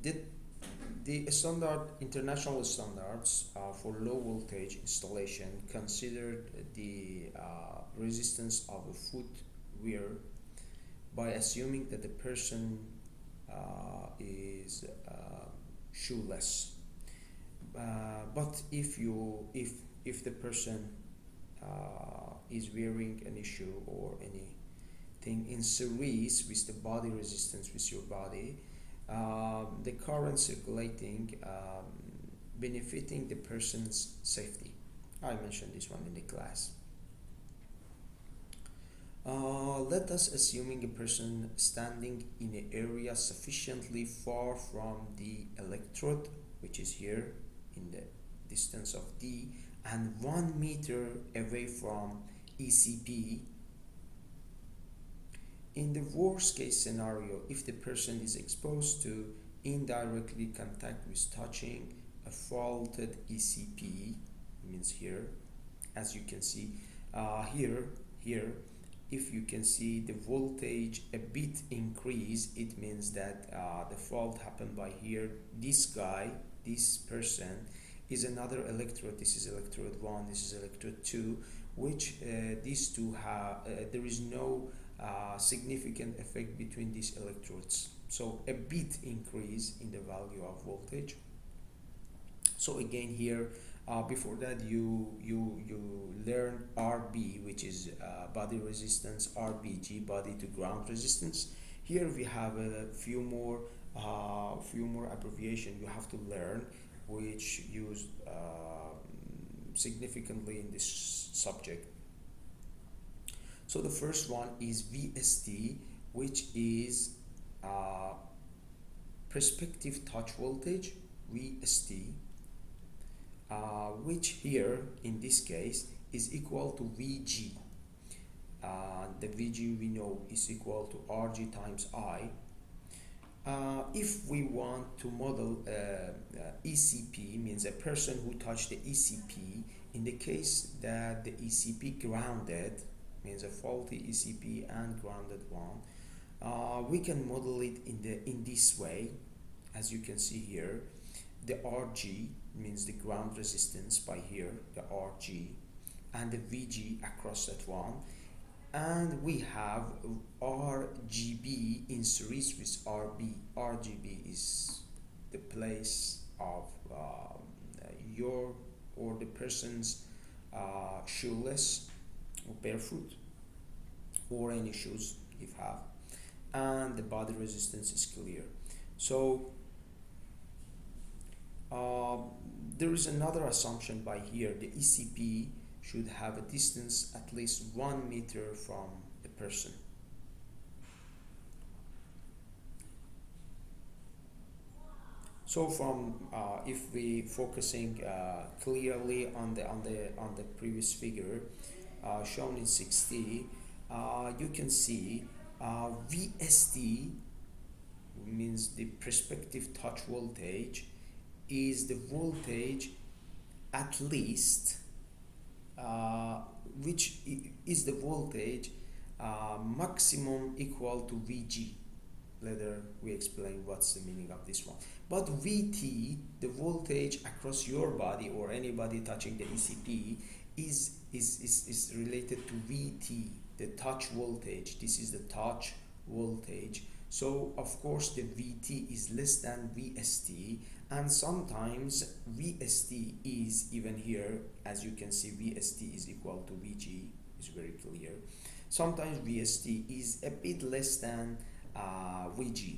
the, the standard international standards for low voltage installation considered the resistance of a footwear by assuming that the person is shoeless. But if the person is wearing an issue or anything in series with the body resistance with your body, the current circulating benefiting the person's safety. I mentioned this one in the class. Let us assuming a person standing in an area sufficiently far from the electrode, which is here in the distance of D, and 1 meter away from ECP. In the worst case scenario, if the person is exposed to indirectly contact with touching a faulted ECP, means here, as you can see here, if you can see the voltage a bit increase, it means that the fault happened by here. This person is another electrode. This is electrode 1, this is electrode 2, which these two have there is no significant effect between these electrodes, so a bit increase in the value of voltage. So again here, before that you learn RB, which is body resistance, RBG, body to ground resistance. Here we have a few more abbreviation you have to learn, which used significantly in this subject. So the first one is VST, which is perspective touch voltage, VST, which here in this case is equal to VG. The VG we know is equal to RG times I. If we want to model ECP, means a person who touched the ECP, in the case that the ECP grounded, means a faulty ECP and grounded one, we can model it in this way. As you can see here, the RG means the ground resistance by here, the RG, and the VG across that one, and we have RGB in series with RB. RGB is the place of your or the person's shoeless or barefoot or any shoes if have, and the body resistance is clear. So there is another assumption by here. The ECP should have a distance at least 1 meter from the person. So from if we focusing clearly on the previous figure shown in 6D, you can see VST means the perspective touch voltage is the voltage at least which is the voltage maximum equal to VG. Later we explain what's the meaning of this one. But VT, the voltage across your body or anybody touching the ECP, is related to VT, the touch voltage. This is the touch voltage. So of course the VT is less than VST, and sometimes VST is even here, as you can see, VST is equal to VG, is very clear. Sometimes VST is a bit less than VG.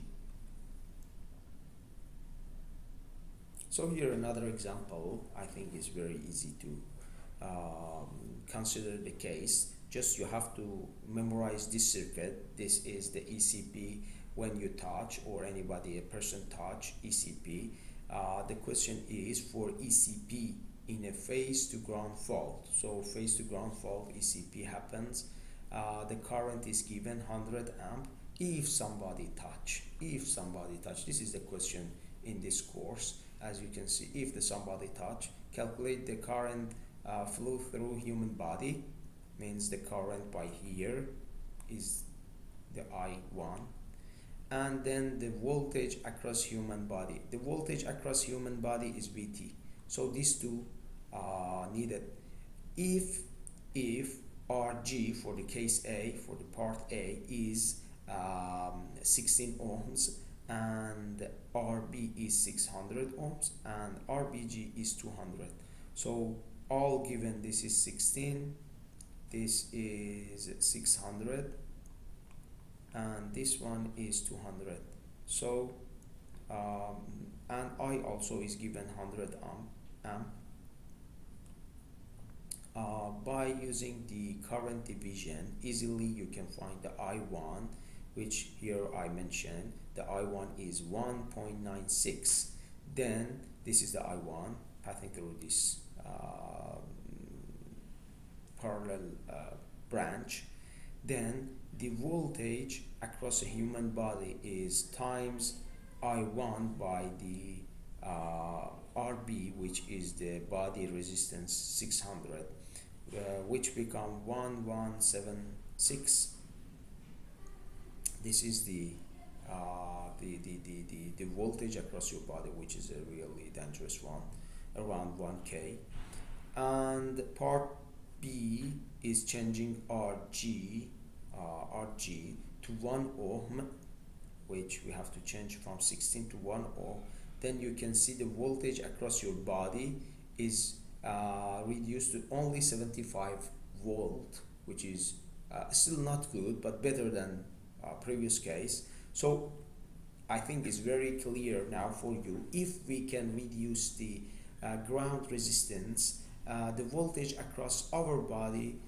So here another example, I think is very easy to consider the case. Just you have to memorize this circuit. This is the ECP when you touch, or anybody, a person touch ECP. The question is for ECP in a phase to ground fault. So phase to ground fault ECP happens. The current is given 100 amp. If somebody touch, this is the question in this course. As you can see, if somebody touch, calculate the current flow through human body, means the current by here is the I1, and then the voltage across human body. The voltage across human body is VT. So these two needed. If RG for the case A, for the part A, is 16 ohms, and RB is 600 ohms, and RBG is 200. So all given, this is 16, this is 600, and this one is 200. So and I also is given 100 amp. By using the current division, easily you can find the I1, which here I mentioned. The I1 is 1.96. Then this is the I1 passing through this parallel branch. Then the voltage across a human body is times I1 by the RB, which is the body resistance 600, which become 1176. This is the voltage across your body, which is a really dangerous one, around 1K. And part B is changing RG to 1 ohm, which we have to change from 16 to 1 ohm. Then you can see the voltage across your body is reduced to only 75 volt, which is still not good, but better than previous case. So I think it's very clear now for you. If we can reduce the ground resistance, the voltage across our body,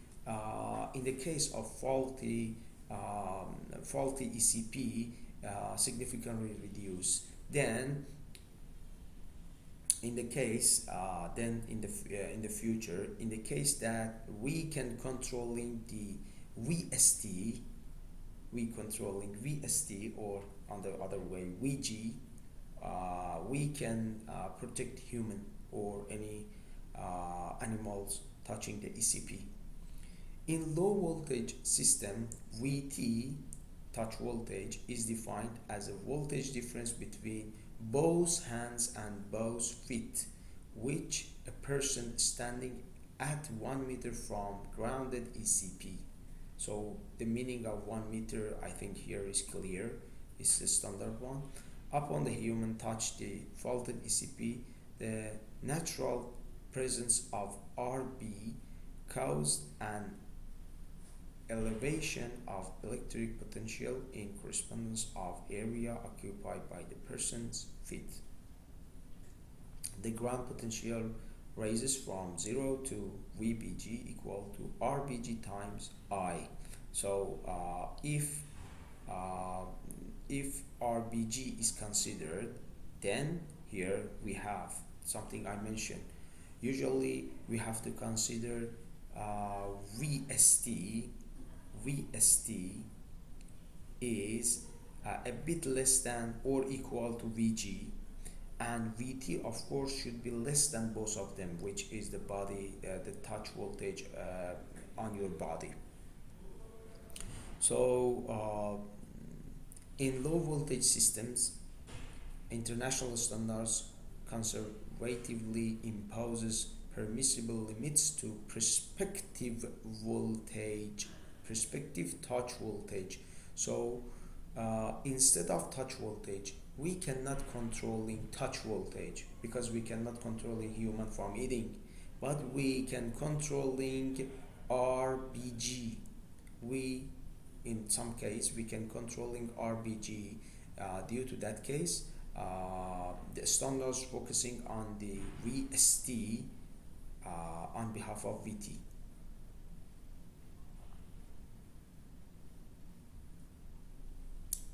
in the case of faulty ECP, significantly reduced. Then in the case in the future, in the case that we can controlling the VST, or on the other way VG, we can protect human or any animals touching the ECP. In low voltage system, VT, touch voltage, is defined as a voltage difference between both hands and both feet, which a person standing at 1 meter from grounded ECP. So the meaning of 1 meter, I think here is clear. It's the standard one. Upon the human touch the faulted ECP, the natural presence of RB caused an elevation of electric potential in correspondence of area occupied by the person's feet. The ground potential raises from 0 to VBG equal to RBG times I. So if RBG is considered, then here we have something I mentioned. Usually we have to consider VST. VST is a bit less than or equal to VG, and VT of course should be less than both of them, which is the body, the touch voltage on your body. So in low voltage systems, international standards conservatively imposes permissible limits to prospective touch voltage. So instead of touch voltage, we cannot controlling touch voltage because we cannot controlling human from eating, but we can controlling RBG. In some case we can controlling RBG. Due to that case, the standards focusing on the VST on behalf of VT.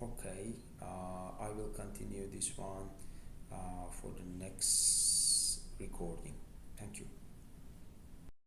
Okay, I will continue this one for the next recording. Thank you.